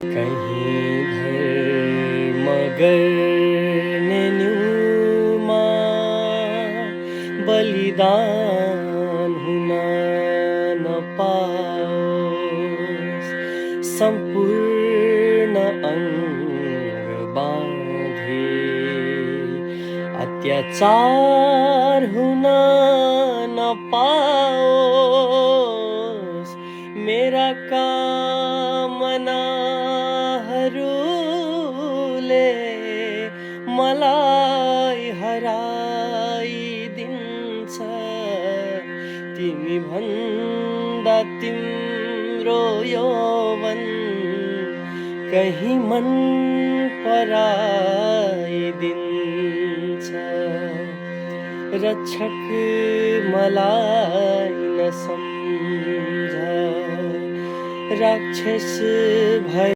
कहीं भर मगर ने न्यूमा बलिदान हुन नपाओस्, सम्पूर्ण अङ्ग बाँधे अत्याचार हुन नपाओस्, मेरा कामनाहरूले मलाई हराइदिन्छ। तिमी भन्दा तिम्रो यौवन कहीं मन पराइदिन्छ। रक्षक मलाई नसम्झ, राक्षस भए